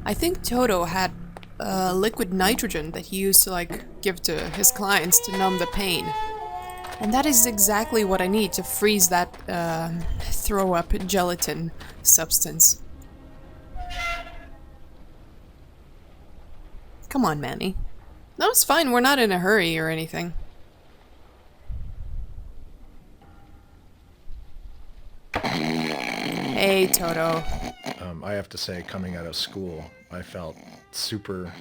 I think Toto had liquid nitrogen that he used to like give to his clients to numb the pain. And that is exactly what I need to freeze that throw up gelatin substance. Come on, Manny. No, it's fine. We're not in a hurry or anything. Hey, Toto. I have to say, coming out of school, I felt super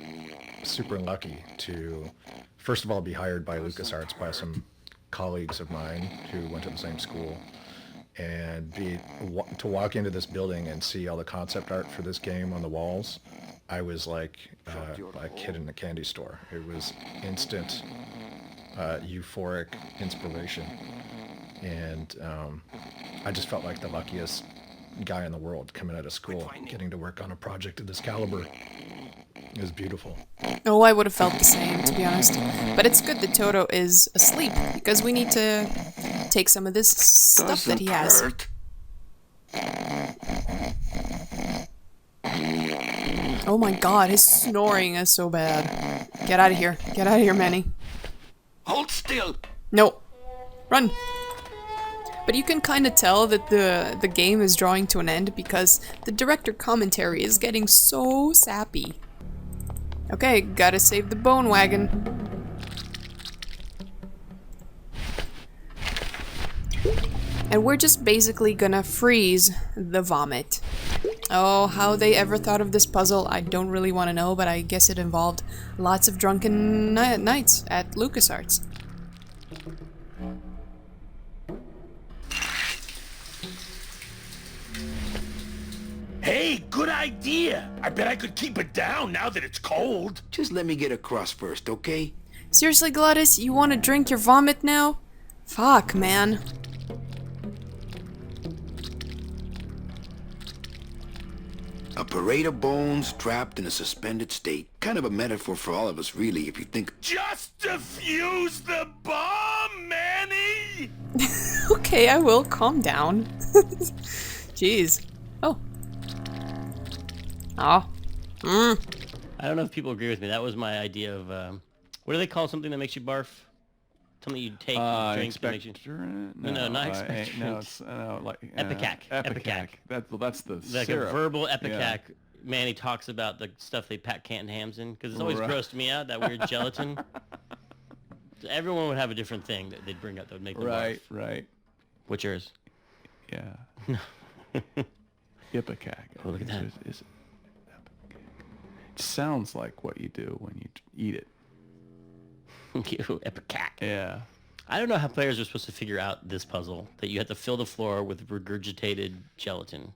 lucky to, first of all, be hired by LucasArts by some colleagues of mine who went to the same school, and to walk into this building and see all the concept art for this game on the walls. I was like a kid in a candy store. It was instant euphoric inspiration, and I just felt like the luckiest guy in the world coming out of school, getting to work on a project of this caliber. It was beautiful. Oh, I would have felt the same, to be honest. But it's good that Toto is asleep, because we need to take some of this stuff that he has. Oh my god, his snoring is so bad. Get out of here. Get out of here, Manny. Hold still! No. Run. But you can kind of tell that the game is drawing to an end because the director commentary is getting so sappy. Okay, gotta save the bone wagon. And we're just basically gonna freeze the vomit. Oh, how they ever thought of this puzzle, I don't really want to know, but I guess it involved lots of drunken nights at LucasArts. Hey, good idea! I bet I could keep it down now that it's cold. Just let me get across first, okay? Seriously, Gladys, you want to drink your vomit now? Fuck, man. A parade of bones trapped in a suspended state. Kind of a metaphor for all of us, really, if you think... Just defuse the bomb, Manny! Okay, I will. Calm down. Jeez. Oh. Oh. I don't know if people agree with me. That was my idea of, what do they call something that makes you barf? Something you take, you drink that makes you... No, not expectorant. No, it's like... Epicac. Epicac. That's the like syrup. A verbal epicac. Yeah. Manny talks about the stuff they pack canned hams in, because it's always grossed me out, that weird gelatin. So everyone would have a different thing that they'd bring up that would make them barf. Right. What's yours? Yeah. Ipecac. Oh, look at that. It sounds like what you do when you eat it. Epicac. Yeah. I don't know how players are supposed to figure out this puzzle, that you have to fill the floor with regurgitated gelatin.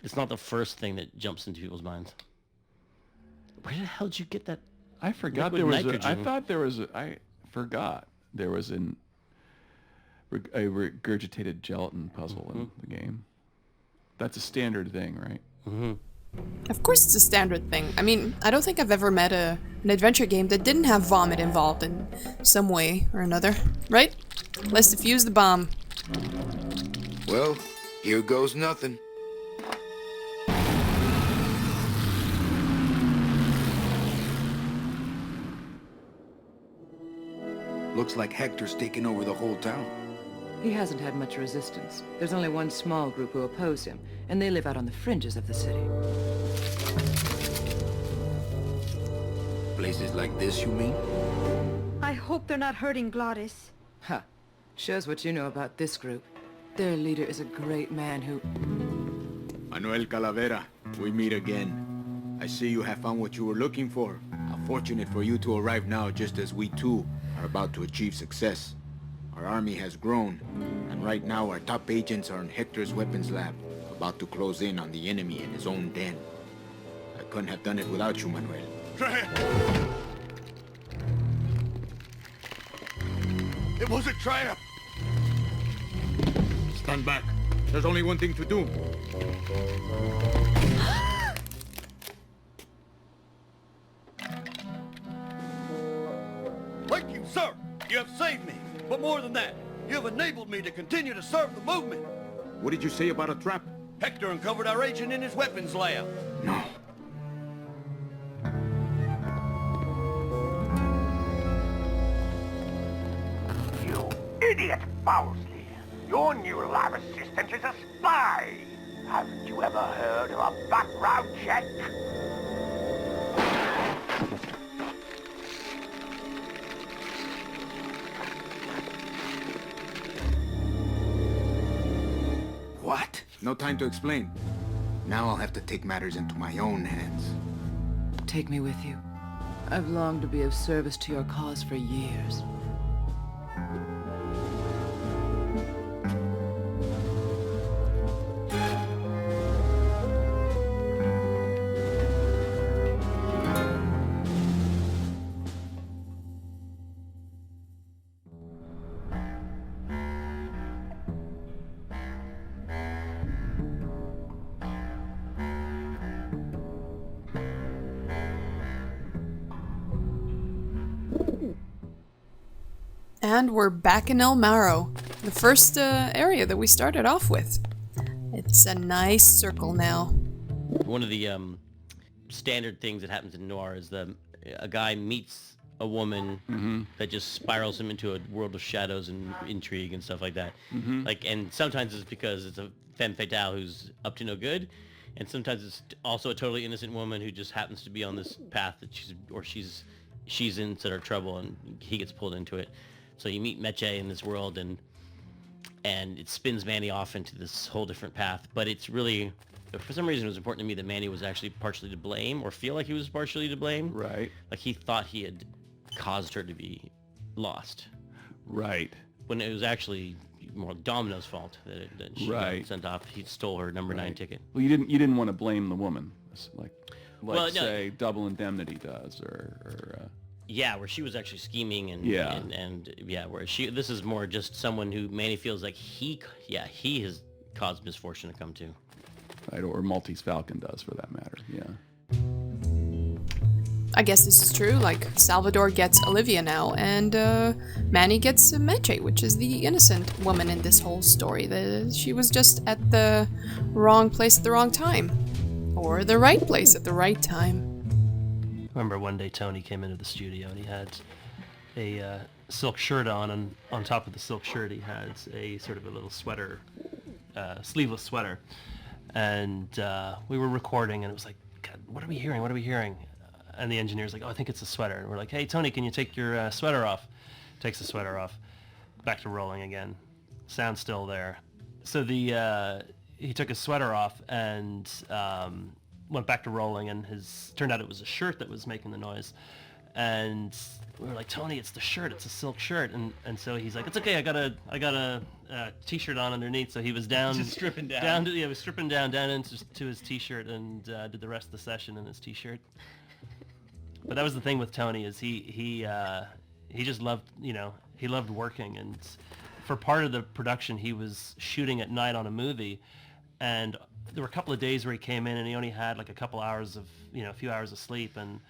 It's not the first thing that jumps into people's minds. Where the hell did you get that? I forgot liquid there was nitrogen? I thought there was I forgot there was a regurgitated gelatin puzzle in the game. That's a standard thing, right? Mm-hmm. Of course it's a standard thing. I mean, I don't think I've ever met an adventure game that didn't have vomit involved in some way or another. Right? Let's defuse the bomb. Well, here goes nothing. Looks like Hector's taken over the whole town. He hasn't had much resistance. There's only one small group who oppose him, and they live out on the fringes of the city. Places like this, you mean? I hope they're not hurting Gladys. Ha! Shows what you know about this group. Their leader is a great man who... Manuel Calavera, we meet again. I see you have found what you were looking for. How fortunate for you to arrive now, just as we too are about to achieve success. Our army has grown, and right now our top agents are in Hector's weapons lab, about to close in on the enemy in his own den. I couldn't have done it without you, Manuel. It was a trap! Stand back. There's only one thing to do. Thank you, sir. You have saved me. But more than that, you have enabled me to continue to serve the movement. What did you say about a trap? Hector uncovered our agent in his weapons lab. No. Bowsley. Your new lab assistant is a spy. Haven't you ever heard of a background check? What? No time to explain. Now I'll have to take matters into my own hands. Take me with you. I've longed to be of service to your cause for years. And we're back in El Marrow, the first area that we started off with. It's a nice circle now. One of the standard things that happens in Noir is a guy meets a woman that just spirals him into a world of shadows and intrigue and stuff like that. Like, and sometimes it's because it's a femme fatale who's up to no good, and sometimes it's also a totally innocent woman who just happens to be on this path that she's in sort of trouble, and he gets pulled into it. So you meet Meche in this world, and it spins Manny off into this whole different path. But it's really, for some reason, it was important to me that Manny was actually partially to blame, or feel like he was partially to blame. Right. Like he thought he had caused her to be lost. Right. When it was actually more Domino's fault that she got sent off. He stole her number 9 ticket. Well, you didn't want to blame the woman, like Well, no. say Double Indemnity does, or Yeah, where she was actually scheming and where this is more just someone who Manny feels like he has caused misfortune to come to. Right, or Maltese Falcon does, for that matter. Yeah. I guess this is true. Like, Salvador gets Olivia now, and Manny gets Meche, which is the innocent woman in this whole story. She was just at the wrong place at the wrong time, or the right place at the right time. I remember one day Tony came into the studio and he had a silk shirt on, and on top of the silk shirt he had a sort of a little sweater, sleeveless sweater. And we were recording, and it was like, God, what are we hearing? What are we hearing? And the engineer's like, oh, I think it's a sweater. And we're like, hey, Tony, can you take your sweater off? Takes the sweater off. Back to rolling again. Sound's still there. So he took his sweater off and went back to rolling, and turned out it was a shirt that was making the noise. And we were like, Tony, it's the shirt, it's a silk shirt. And so he's like, it's okay, I got a t-shirt on underneath. So he was down, just stripping down. He was stripping down into his t-shirt, and did the rest of the session in his t-shirt. But that was the thing with Tony, is he just loved, he loved working. And for part of the production, he was shooting at night on a movie, and there were a couple of days where he came in and he only had like a couple hours of, a few hours of sleep. And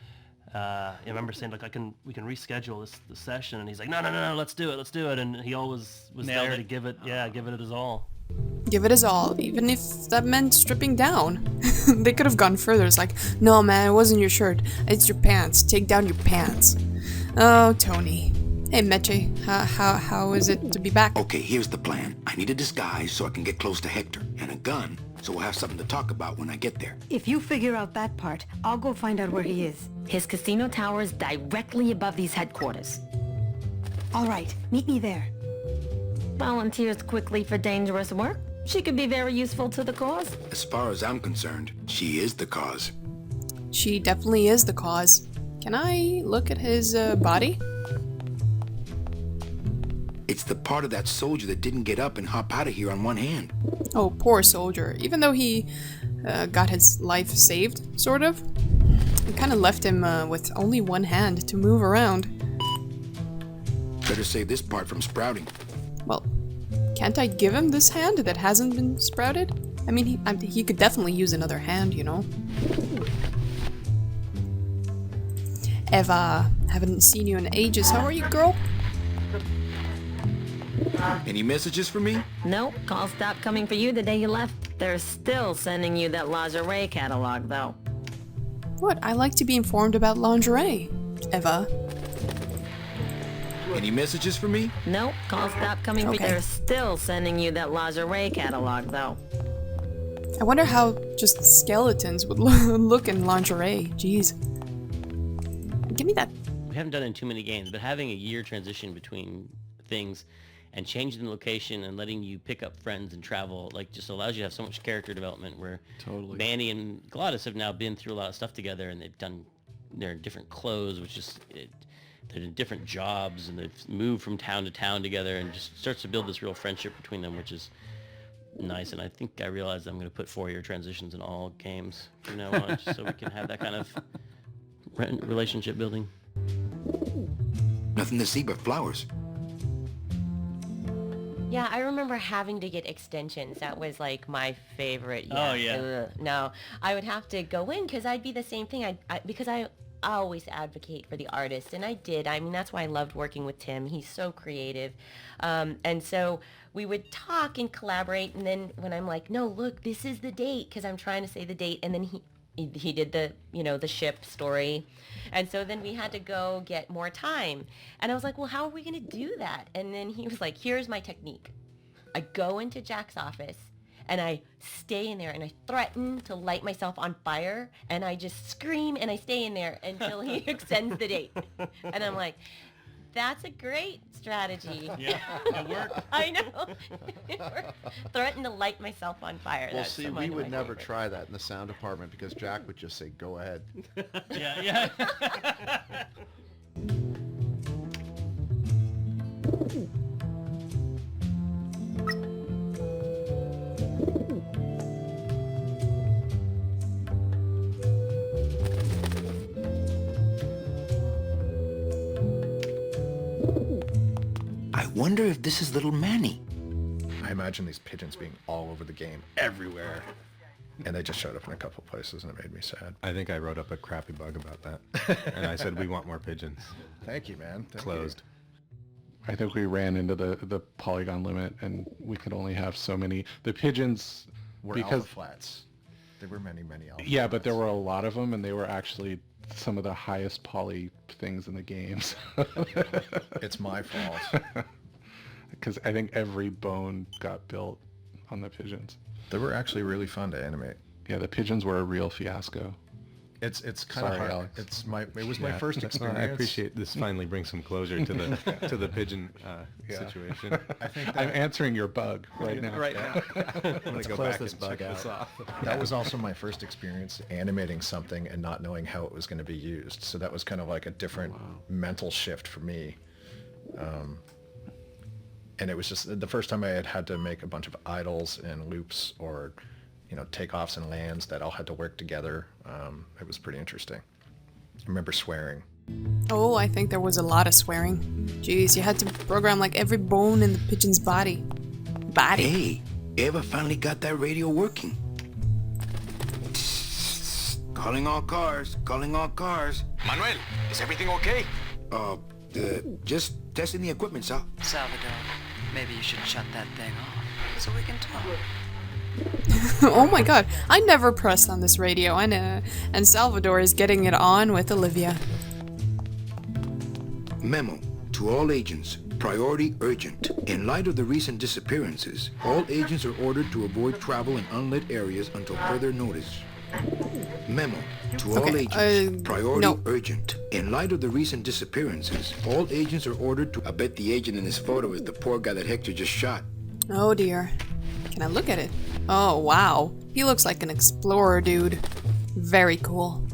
I remember saying, like, we can reschedule the session. And he's like, no, let's do it. And he always was there to give it his all. Give it his all, even if that meant stripping down. They could have gone further. It's like, no man, it wasn't your shirt, it's your pants. Take down your pants. Oh, Tony. Hey, Meche, how is it to be back? Okay, here's the plan. I need a disguise so I can get close to Hector, and a gun so we'll have something to talk about when I get there. If you figure out that part, I'll go find out where he is. His casino tower is directly above these headquarters. All right, meet me there. Volunteers quickly for dangerous work. She could be very useful to the cause. As far as I'm concerned, she is the cause. She definitely is the cause. Can I look at his body? It's the part of that soldier that didn't get up and hop out of here on one hand. Oh, poor soldier. Even though he got his life saved, sort of, it kind of left him with only one hand to move around. Better save this part from sprouting. Well, can't I give him this hand that hasn't been sprouted? I mean, he could definitely use another hand, Eva, haven't seen you in ages. How are you, girl? Any messages for me? Nope, calls stopped coming for you the day you left. They're still sending you that lingerie catalog, though. What? I like to be informed about lingerie, Eva. Any messages for me? Nope, calls stopped coming. Okay. They're still sending you that lingerie catalog, though. I wonder how just skeletons would look in lingerie. Jeez. Give me that. We haven't done it in too many games, but having a year transition between things and changing the location and letting you pick up friends and travel, like, just allows you to have so much character development where Totally. Manny and Glottis have now been through a lot of stuff together, and they're in different clothes, which is, they're in different jobs, and they've moved from town to town together, and just starts to build this real friendship between them, which is nice. And I think I realized I'm going to put 4-year transitions in all games from now on, just so we can have that kind of relationship building. Nothing to see but flowers. Yeah, I remember having to get extensions. That was like my favorite. Oh, yeah. No, I would have to go in because I'd be the same thing. Because I always advocate for the artist, and I did. I mean, that's why I loved working with Tim. He's so creative. And so we would talk and collaborate, and then when I'm like, no, look, this is the date, because I'm trying to say the date, and then he did the, the ship story. And so then we had to go get more time. And I was like, well, how are we going to do that? And then he was like, here's my technique. I go into Jack's office and I stay in there and I threaten to light myself on fire and I just scream and I stay in there until he extends the date. And I'm like, that's a great strategy. Yeah, it worked. I know. Threaten to light myself on fire. Well, That's see, we would never try that in the sound department because Jack would just say, go ahead. Yeah. I wonder if this is little Manny. I imagine these pigeons being all over the game, everywhere. And they just showed up in a couple places, and it made me sad. I think I wrote up a crappy bug about that. And I said, we want more pigeons. Thank you, man. Thank Closed. I think we ran into the polygon limit, and we could only have so many. The pigeons Were because alpha flats. There were many alpha yeah, flats. but there were a lot of them, and they were actually some of the highest poly things in the games. It's my fault. Because I think every bone got built on the pigeons. They were actually really fun to animate. Yeah, the pigeons were a real fiasco. It's kind of Sorry, hard. Alex. It was my first experience. I appreciate this. Finally brings some closure to the pigeon situation. I think I'm answering your bug right now. Right now. I'm gonna go close back this and bug check this out. off. That was also my first experience animating something and not knowing how it was going to be used. So that was kind of like a different mental shift for me. And it was just the first time I had to make a bunch of idles and loops or, takeoffs and lands that all had to work together. It was pretty interesting. I remember swearing. Oh, I think there was a lot of swearing. Jeez, you had to program like every bone in the pigeon's body. Hey, Eva finally got that radio working. Calling all cars, calling all cars. Manuel, is everything okay? Just testing the equipment, Sal. Salvador, maybe you should shut that thing off so we can talk. Oh my god, I never pressed on this radio, and Salvador is getting it on with Olivia. Memo to all agents. Priority urgent. In light of the recent disappearances, all agents are ordered to avoid travel in unlit areas until further notice. Memo to all agents. Priority urgent. In light of the recent disappearances, all agents are ordered to... I bet the agent in this photo is the poor guy that Hector just shot. Oh dear. Can I look at it? Oh wow. He looks like an explorer dude. Very cool.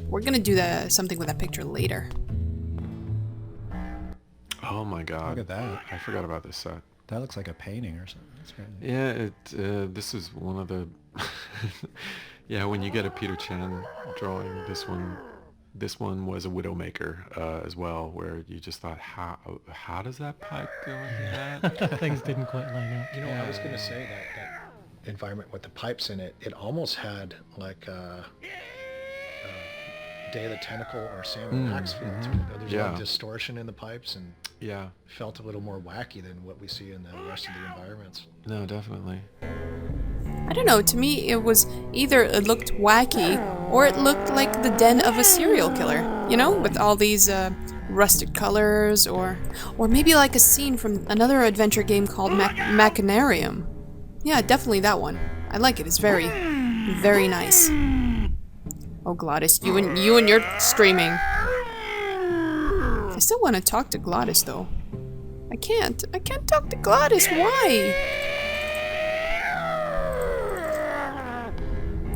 We're gonna do something with that picture later. Oh my god. Look at that. I forgot about this set. That looks like a painting or something. That's great. Yeah, this is one of the... yeah, when you get a Peter Chan drawing, this one was a Widowmaker as well, where you just thought, how does that pipe go into that? Things didn't quite line up. I was going to say that environment with the pipes in it, it almost had like Day of the Tentacle or Sam Max feel to it. There's a lot of distortion in the pipes and felt a little more wacky than what we see in the rest of the environments. No, definitely. I don't know, to me it was either it looked wacky or it looked like the den of a serial killer, with all these rusted colors, or maybe like a scene from another adventure game called Machinarium. Yeah, definitely that one. I like it. It's very, very nice. Oh, Glottis, you and your screaming. I still want to talk to Glottis though. I can't talk to Glottis. Why?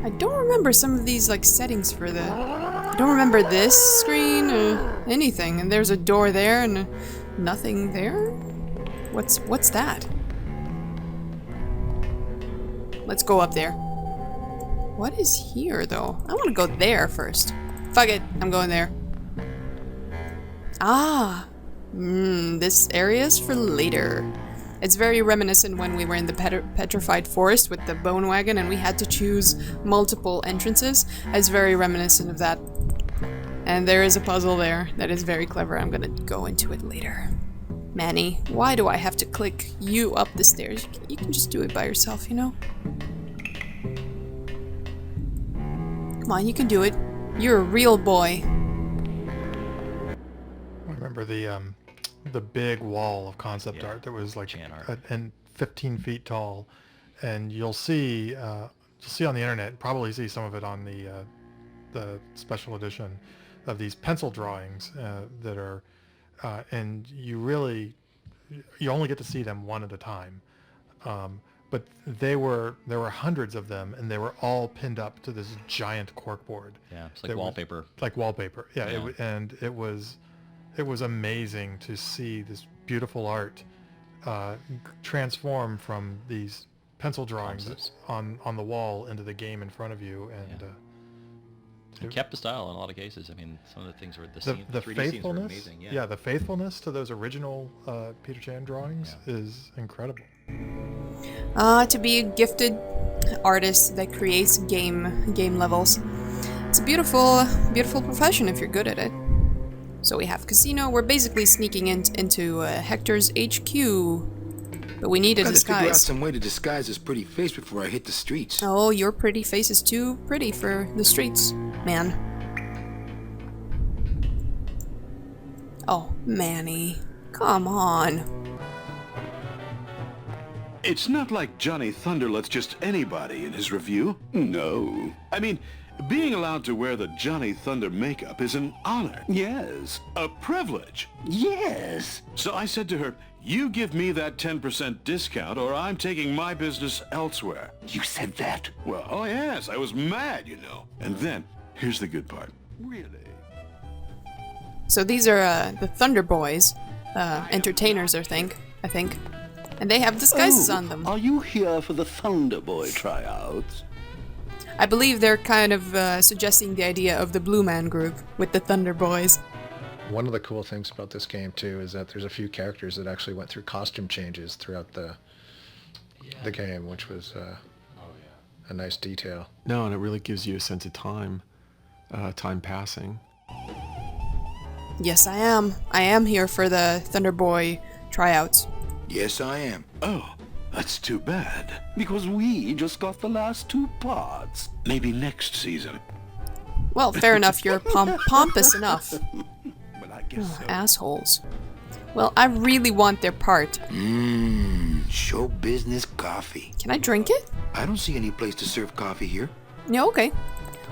I don't remember some of these like settings for the. I don't remember this screen or anything. And there's a door there and nothing there. What's that? Let's go up there. What is here though? I want to go there first. Fuck it, I'm going there. Ah, this area's for later. It's very reminiscent when we were in the petrified forest with the bone wagon and we had to choose multiple entrances. It's very reminiscent of that. And there is a puzzle there that is very clever. I'm gonna go into it later. Manny, why do I have to click you up the stairs? You can just do it by yourself, you know? Come on, you can do it. You're a real boy. I remember the big wall of concept art that was like and 15 feet tall, and you'll see on the internet, probably see some of it on the special edition of these pencil drawings that are, and you only get to see them one at a time, but there were hundreds of them, and they were all pinned up to this giant corkboard. Yeah, it's like wallpaper. Like wallpaper, yeah. It was amazing to see this beautiful art transform from these pencil drawings on the wall into the game in front of you, and it kept the style in a lot of cases. I mean, some of the things were the 3D scenes were amazing. Yeah, the faithfulness to those original Peter Chan drawings is incredible. To be a gifted artist that creates game levels, it's a beautiful profession if you're good at it. So we have casino. We're basically sneaking into Hector's HQ, but we need a disguise. Gotta figure out some way to disguise this pretty face before I hit the streets. Oh, your pretty face is too pretty for the streets, man. Oh, Manny, come on. It's not like Johnny Thunder lets just anybody in his review. No. I mean, being allowed to wear the Johnny Thunder makeup is an honor. Yes. A privilege. Yes. So I said to her, you give me that 10% discount or I'm taking my business elsewhere. You said that? Well, oh yes, I was mad, you know. And then, here's the good part. Really? So these are the Thunder Boys, entertainers, I think. And they have disguises on them. Are you here for the Thunder Boy tryouts? I believe they're kind of suggesting the idea of the Blue Man Group with the Thunder Boys. One of the cool things about this game too is that there's a few characters that actually went through costume changes throughout the game, which was a nice detail. No, and it really gives you a sense of time passing. Yes, I am. I am here for the Thunder Boy tryouts. Yes, I am. Oh, that's too bad. Because we just got the last 2 parts. Maybe next season. Well, fair enough. You're pompous enough. Well, I guess so. Assholes. Well, I really want their part. Show business coffee. Can I drink it? I don't see any place to serve coffee here. Yeah, okay.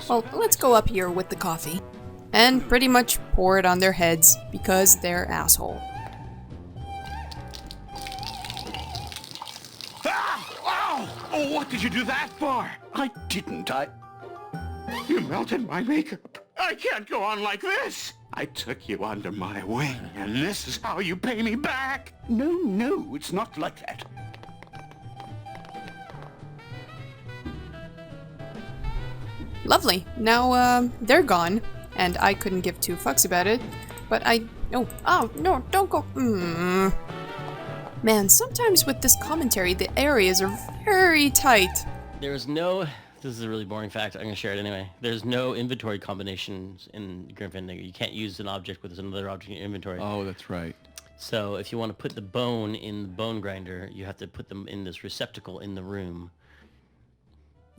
Well, let's go up here with the coffee. And pretty much pour it on their heads because they're asshole. Oh, what did you do that for? I didn't. You melted my makeup. I can't go on like this. I took you under my wing, and this is how you pay me back. No, it's not like that. Lovely. Now, they're gone, and I couldn't give 2 fucks about it, but oh, no, don't go. Man, sometimes with this commentary, the areas are very tight. There's no... This is a really boring fact. I'm going to share it anyway. There's no inventory combinations in Grim Fandango. You can't use an object with another object in your inventory. Oh, that's right. So if you want to put the bone in the bone grinder, you have to put them in this receptacle in the room.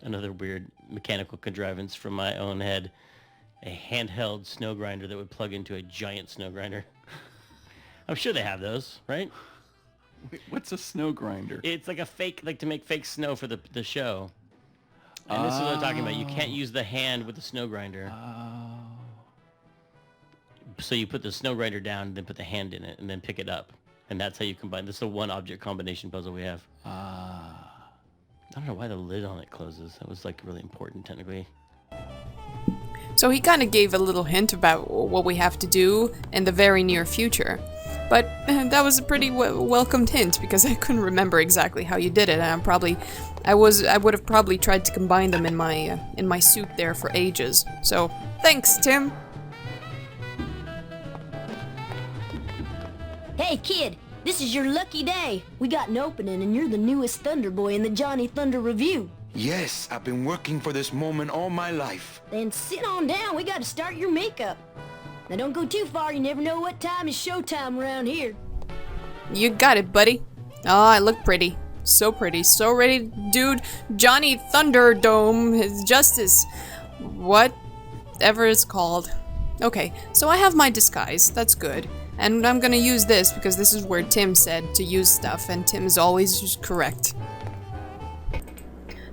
Another weird mechanical contrivance from my own head. a handheld snow grinder that would plug into a giant snow grinder. I'm sure they have those, right? Wait, what's a snow grinder? It's like a fake, like to make fake snow for the show. And this is what I'm talking about. You can't use the hand with the snow grinder. So you put the snow grinder down, then put the hand in it, and then pick it up. And that's how you combine. This is a one object combination puzzle we have. I don't know why the lid on it closes. That was like really important technically. So he kind of gave a little hint about what we have to do in the very near future. But that was a pretty welcomed hint because I couldn't remember exactly how you did it, and I would have probably tried to combine them in my suit there for ages. So thanks, Tim. Hey kid, this is your lucky day. We got an opening and you're the newest Thunder Boy in the Johnny Thunder Review. Yes, I've been working for this moment all my life. Then sit on down, we gotta start your makeup. Now don't go too far, you never know what time is showtime around here. You got it, buddy. Oh, I look pretty. So pretty. So ready, dude. Johnny Thunderdome, his justice. Whatever it's called. Okay, so I have my disguise. That's good. And I'm gonna use this because this is where Tim said to use stuff, and Tim is always correct.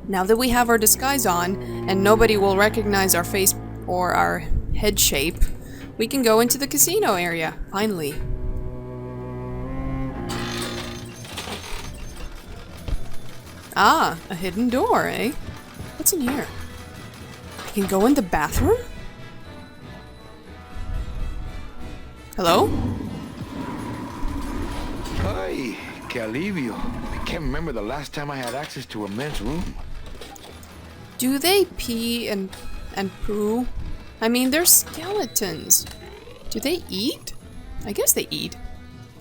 Now that we have our disguise on, and nobody will recognize our face or our head shape, we can go into the casino area, finally. Ah, a hidden door, eh? What's in here? I can go in the bathroom? Hello? Hi, que alivio. I can't remember the last time I had access to a men's room. Do they pee and poo? I mean, they're skeletons. Do they eat? I guess they eat.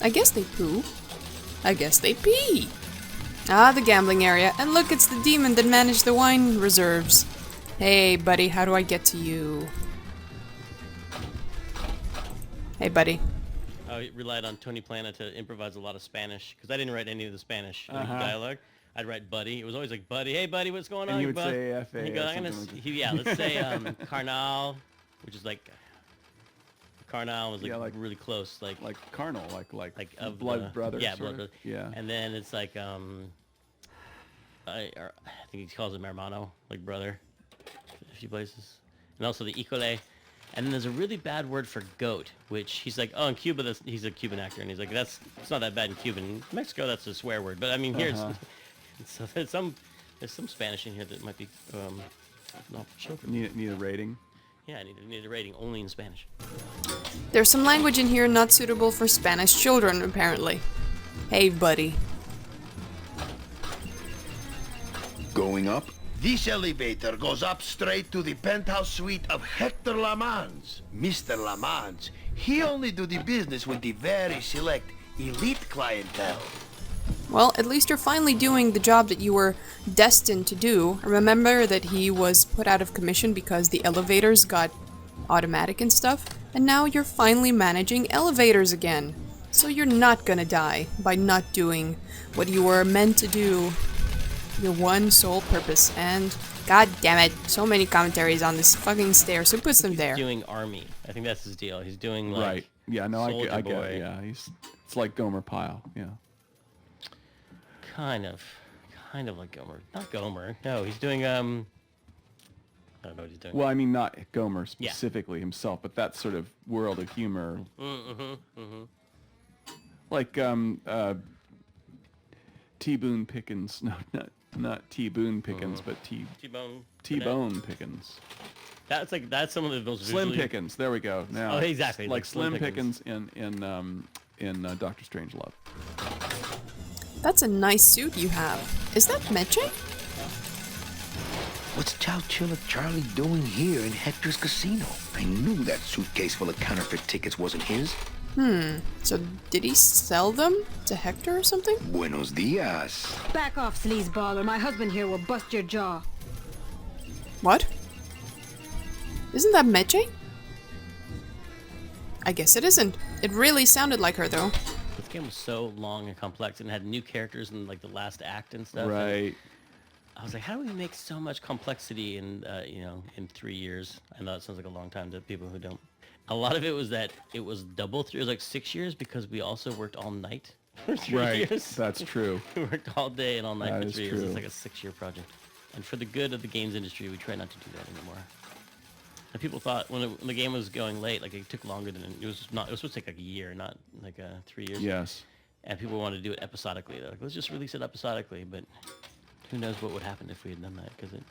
I guess they poo. I guess they pee. Ah, the gambling area. And look, it's the demon that managed the wine reserves. Hey, buddy, how do I get to you? Hey, buddy. I relied on Tony Plana to improvise a lot of Spanish, because I didn't write any of the Spanish dialogue. I'd write buddy. It was always like, buddy, hey, buddy, what's going on? And he would bud? say F.A. And he'd go, yeah, let's say carnal, which is like, carnal was like really close. Like carnal, like of blood brother. Yeah, blood brother. Yeah. And then it's like, I think he calls him hermano, like brother, a few places. And also the icole. And then there's a really bad word for goat, which he's like, oh, in Cuba, he's a Cuban actor, and he's like, it's not that bad in Cuban. In Mexico, that's a swear word. But I mean, here so there's some Spanish in here that might be not sure. Need a rating? Yeah, I need a rating only in Spanish. There's some language in here not suitable for Spanish children, apparently. Hey, buddy. Going up? This elevator goes up straight to the penthouse suite of Hector Lamans. Mr. Lamans, he only do the business with the very select elite clientele. Well, at least you're finally doing the job that you were destined to do. Remember that he was put out of commission because the elevators got automatic and stuff, and now you're finally managing elevators again. So you're not gonna die by not doing what you were meant to do. Your one sole purpose, and god damn it, so many commentaries on this fucking stairs. Who puts them there? He's doing army. I think that's his deal. He's doing like right. Yeah, no, I get Boy. it. Yeah, it's like Gomer Pyle. Yeah. Kind of like Gomer. Not Gomer. No, he's doing I don't know what he's doing. Well, I mean, not Gomer specifically himself, but that sort of world of humor. Like T. Boone Pickens. No, not T. Boone Pickens, but T-Bone Pickens. That's some of the most Slim Pickens. There we go. Now, oh, exactly. Like Slim Pickens in Doctor Strangelove. That's a nice suit you have. Is that Meche? What's Chow Chilla Charlie doing here in Hector's casino? I knew that suitcase full of counterfeit tickets wasn't his. So did he sell them to Hector or something? Buenos dias. Back off, sleazeball, or my husband here will bust your jaw. What? Isn't that Meche? I guess it isn't. It really sounded like her, though. This game was so long and complex and had new characters in like the last act and stuff. Right. I was like, how do we make so much complexity in, in 3 years? I know it sounds like a long time to people who don't. A lot of it was that it was double through. It was like 6 years because we also worked all night for 3 years. That's true. We worked all day and all night That for is 3 years. true. It's like a 6-year project. And for the good of the games industry, we try not to do that anymore. And people thought when the game was going late, like it took longer than it was not. It was supposed to take like a year, not like 3 years. Yes. And people wanted to do it episodically. They're like, let's just release it episodically. But who knows what would happen if we had done that? Because it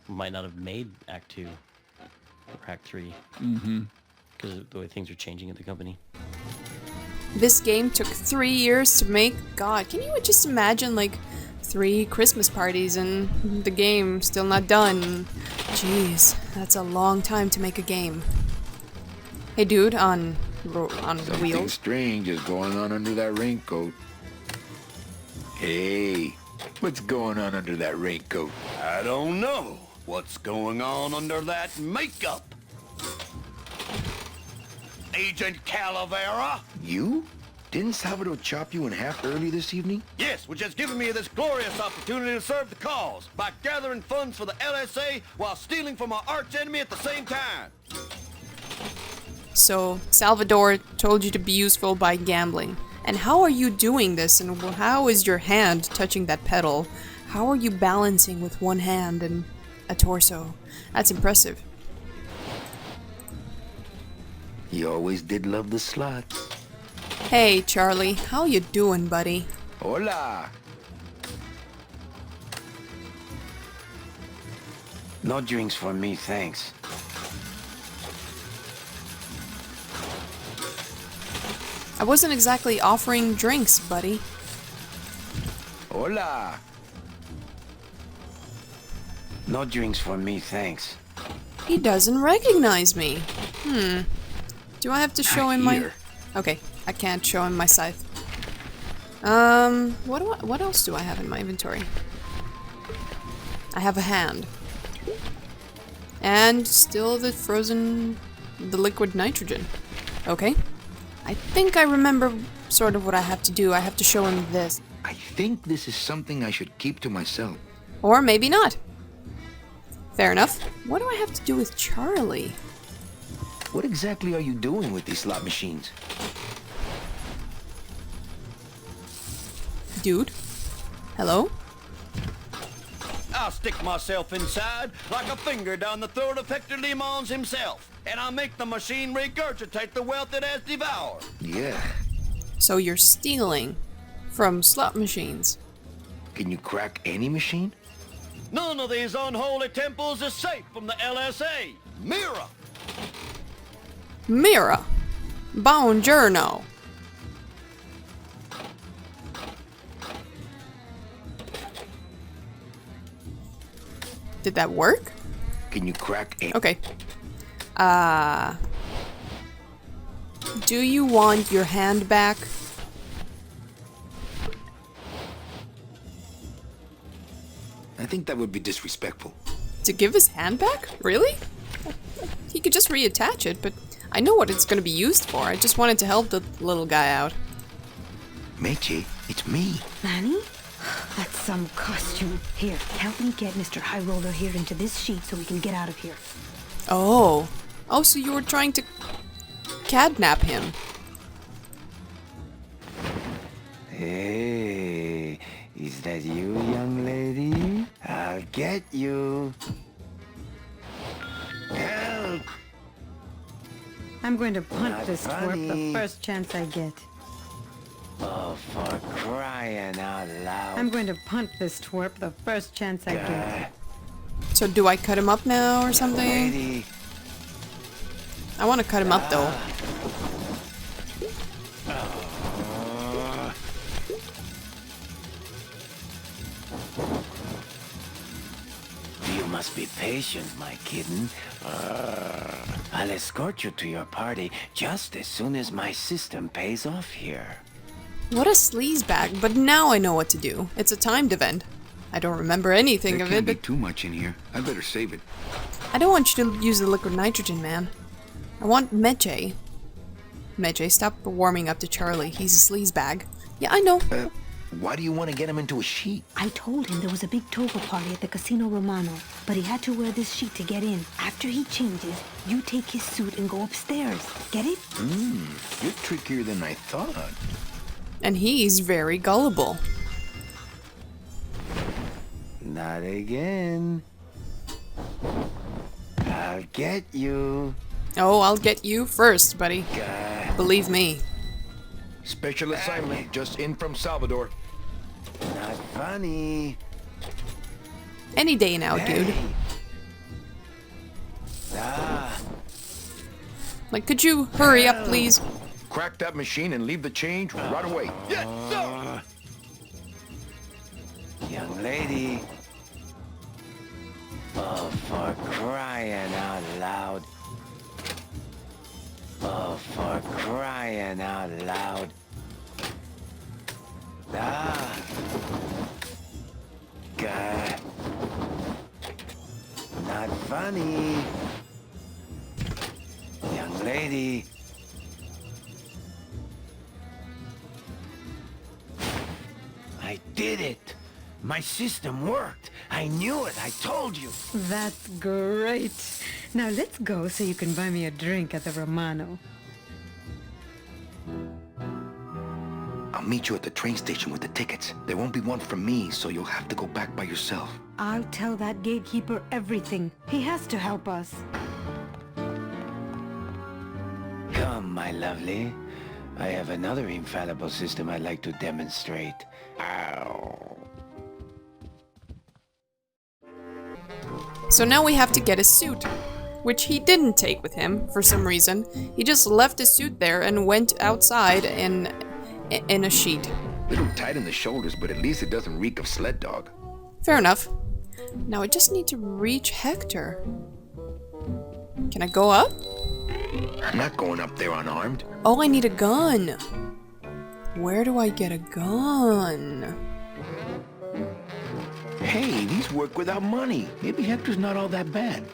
might not have made Act 2 or Act 3. Mm-hmm. Because of the way things are changing at the company. This game took 3 years to make. God, can you just imagine like 3 Christmas parties and the game still not done? Jeez, that's a long time to make a game. Hey dude, on the Something wheels. strange is going on under that raincoat. Hey, what's going on under that raincoat? I don't know what's going on under that makeup. Agent Calavera? You? Didn't Salvador chop you in half early this evening? Yes, which has given me this glorious opportunity to serve the cause by gathering funds for the LSA while stealing from our arch enemy at the same time. So, Salvador told you to be useful by gambling. And how are you doing this, and how is your hand touching that pedal? How are you balancing with one hand and a torso? That's impressive. He always did love the slots. Hey, Charlie, how you doing, buddy? Hola. No drinks for me, thanks. I wasn't exactly offering drinks, buddy. Hola. No drinks for me, thanks. He doesn't recognize me. Do I have to show him my... Okay, I can't show him my scythe. What else do I have in my inventory? I have a hand. And still the liquid nitrogen. Okay. I think I remember sort of what I have to do. I have to show him this. I think this is something I should keep to myself. Or maybe not. Fair enough. What do I have to do with Charlie? What exactly are you doing with these slot machines? Dude? Hello? I'll stick myself inside like a finger down the throat of Hector Limons himself, and I'll make the machine regurgitate the wealth it has devoured. Yeah. So you're stealing from slot machines. Can you crack any machine? None of these unholy temples is safe from the LSA. Mira! Mira! Buongiorno! Did that work? Can you crack any... Okay. Do you want your hand back? I think that would be disrespectful. To give his hand back? Really? He could just reattach it, but I know what it's gonna be used for. I just wanted to help the little guy out. Meche, it's me. Manny? That's some costume. Here, help me get Mr. High Roller here into this sheet so we can get out of here. Oh. Oh, so you were trying to kidnap him. Hey, is that you, young lady? I'll get you. Help! I'm going to punt Not this twerp the funny. first chance I get. Oh, for crying out loud. I'm going to punt this twerp the first chance I get. So do I cut him up now or something? Lady. I want to cut him up though. You must be patient, my kitten. I'll escort you to your party just as soon as my system pays off here. What a sleazebag, but now I know what to do. It's a timed event. I don't remember anything There of can't it, be but too much in here. I better save it. I don't want you to use the liquid nitrogen, man. I want Meche. Meche, stop warming up to Charlie. He's a sleazebag. Yeah, I know. Why do you want to get him into a sheet? I told him there was a big toga party at the Casino Romano, but he had to wear this sheet to get in. After he changes, you take his suit and go upstairs. Get it? You're trickier than I thought. And he's very gullible. Not again. I'll get you. Oh, I'll get you first, buddy. Believe me. Special assignment just in from Salvador. Not funny. Any day now, dude. Like, could you hurry up, please? Crack that machine and leave the change right away. Yes, sir! Young lady. Oh, for crying out loud. Oh, for crying out loud. God. Not funny. Young lady. I did it. My system worked. I knew it. I told you. That's great. Now let's go so you can buy me a drink at the Romano. I'll meet you at the train station with the tickets. There won't be one from me, so you'll have to go back by yourself. I'll tell that gatekeeper everything. He has to help us. Come, my lovely. I have another infallible system I'd like to demonstrate. Ow. So now we have to get a suit, which he didn't take with him for some reason. He just left his suit there and went outside in a sheet. Little tight in the shoulders, but at least it doesn't reek of sled dog. Fair enough. Now I just need to reach Hector. Can I go up? I'm not going up there unarmed. Oh, I need a gun. Where do I get a gun? Hey, these work without money. Maybe Hector's not all that bad.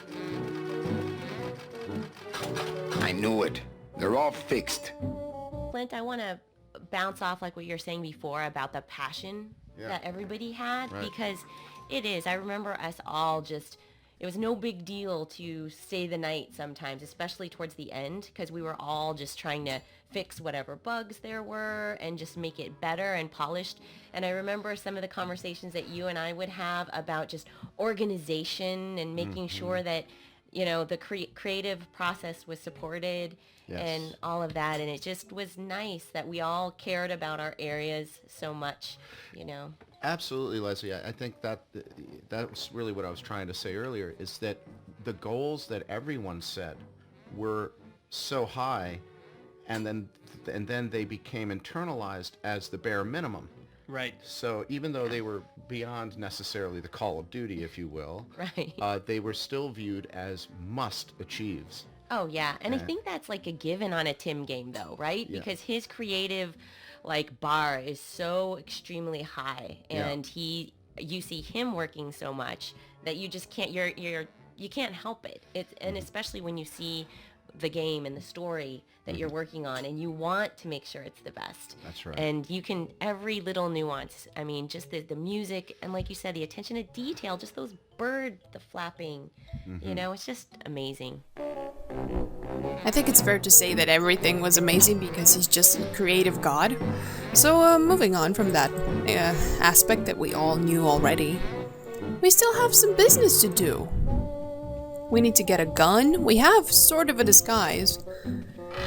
I knew it. They're all fixed. Clint, I want to bounce off like what you were saying before about the passion that everybody had, because it is. I remember us all just, it was no big deal to stay the night sometimes, especially towards the end, because we were all just trying to fix whatever bugs there were and just make it better and polished. And I remember some of the conversations that you and I would have about just organization and making sure that, you know, the creative process was supported and all of that. And it just was nice that we all cared about our areas so much, you know. Absolutely, Leslie. I think that was really what I was trying to say earlier, is that the goals that everyone set were so high, and then they became internalized as the bare minimum. Right. So even though they were beyond necessarily the call of duty, if you will, they were still viewed as must-achieves. Oh, yeah. And I think that's like a given on a Tim game, though, right? Yeah. Because his creative, like, bar is so extremely high. And you see him working so much that you just can't, you can't help it. And especially when you see the game and the story that you're working on, and you want to make sure it's the best. That's right. And you can, every little nuance, I mean, just the music, and like you said, the attention to detail, just those birds, the flapping, you know, it's just amazing. I think it's fair to say that everything was amazing because he's just a creative god. So moving on from that aspect that we all knew already, we still have some business to do. We need to get a gun. We have sort of a disguise.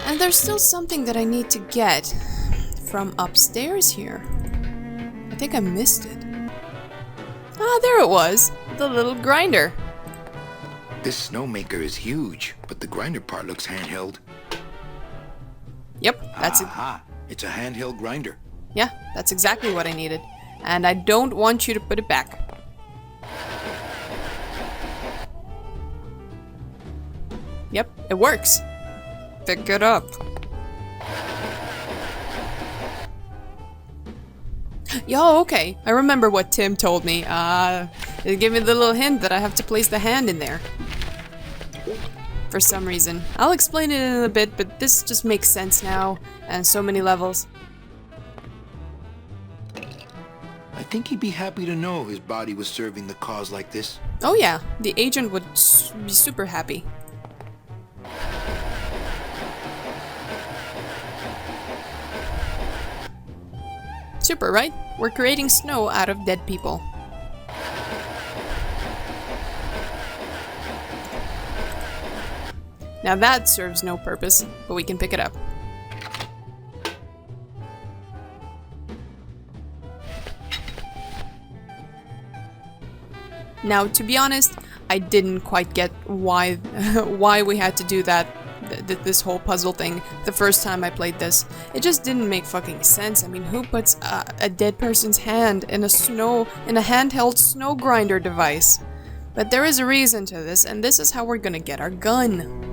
And there's still something that I need to get from upstairs here. I think I missed it. Ah, there it was. The little grinder. This snowmaker is huge, but the grinder part looks handheld. Yep, that's it. Aha! It's a handheld grinder. Yeah, that's exactly what I needed. And I don't want you to put it back. Yep, it works. Pick it up. Yo, okay. I remember what Tim told me. It gave me the little hint that I have to place the hand in there. For some reason. I'll explain it in a bit, but this just makes sense now. And so many levels. think he'd be happy to know his body was serving the cause like this. Oh yeah, the agent would be super happy. Super, right? We're creating snow out of dead people. Now that serves no purpose, but we can pick it up. Now, to be honest, I didn't quite get why why we had to do that, this whole puzzle thing the first time I played this. It just didn't make fucking sense. I mean, who puts a dead person's hand in a handheld snow grinder device? But there is a reason to this, and this is how we're gonna get our gun.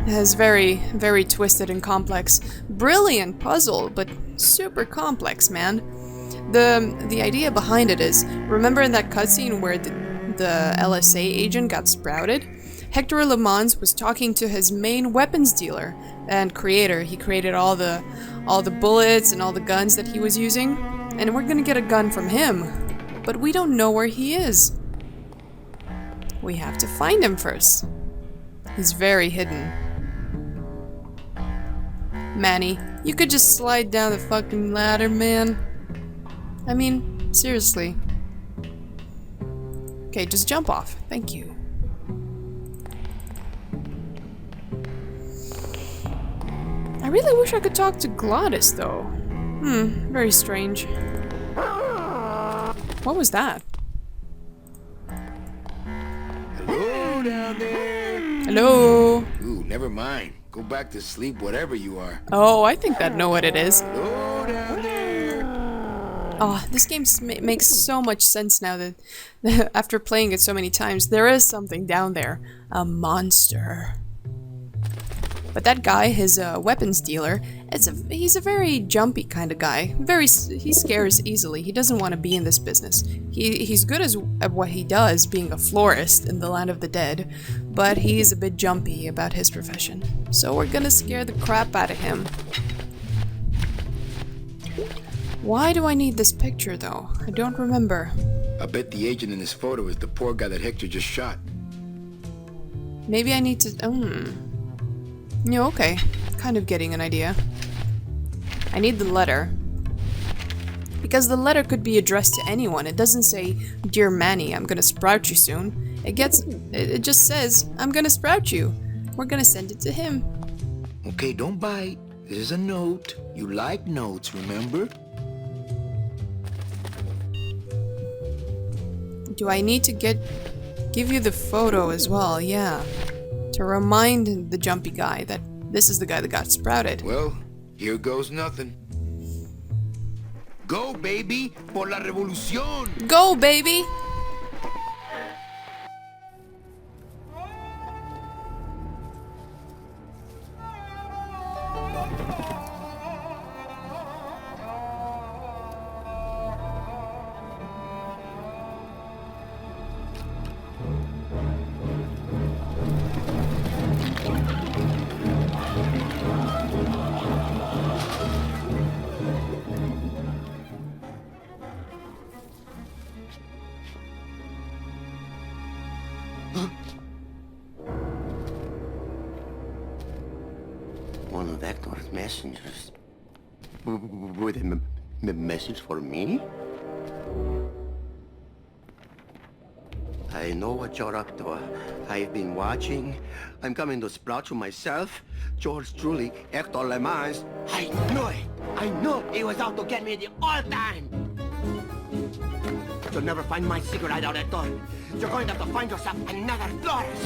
It has very, very twisted and complex, brilliant puzzle, but super complex, man. The idea behind it is, remember in that cutscene where the LSA agent got sprouted? Hector Le Mans was talking to his main weapons dealer and creator. He created all the bullets and all the guns that he was using, and we're gonna get a gun from him. But we don't know where he is. We have to find him first. He's very hidden. Manny, you could just slide down the fucking ladder, man. I mean, seriously. Okay, just jump off. Thank you. I really wish I could talk to Glottis, though. Very strange. What was that? Hello down there. Hello. Ooh, never mind. Go back to sleep, whatever you are. Oh, I think I know what it is. Hello down there. Oh, this game makes so much sense now that after playing it so many times, there is something down there. A monster. But that guy, his weapons dealer, he's a very jumpy kind of guy. He scares easily. He doesn't want to be in this business. He's good at what he does, being a florist in the land of the dead, but he's a bit jumpy about his profession. So we're gonna scare the crap out of him. Why do I need this picture, though? I don't remember. I bet the agent in this photo is the poor guy that Hector just shot. Maybe I need to... Yeah, okay. Kind of getting an idea. I need the letter. Because the letter could be addressed to anyone. It doesn't say, "Dear Manny, I'm gonna sprout you soon." It just says, "I'm gonna sprout you." We're gonna send it to him. Okay, don't bite. This is a note. You like notes, remember? Do I need to give you the photo as well? Yeah. To remind the jumpy guy that this is the guy that got sprouted. Well, here goes nothing. Go, baby, por la revolución. Go, baby. One of Hector's messengers. With a message for me? I know what you're up to. I've been watching. I'm coming to sprout you myself. Yours truly, Hector Le Mans. I knew it! I knew he was out to get me the whole time! You'll never find my secret hideout, Hector. You're going to have to find yourself another Flores.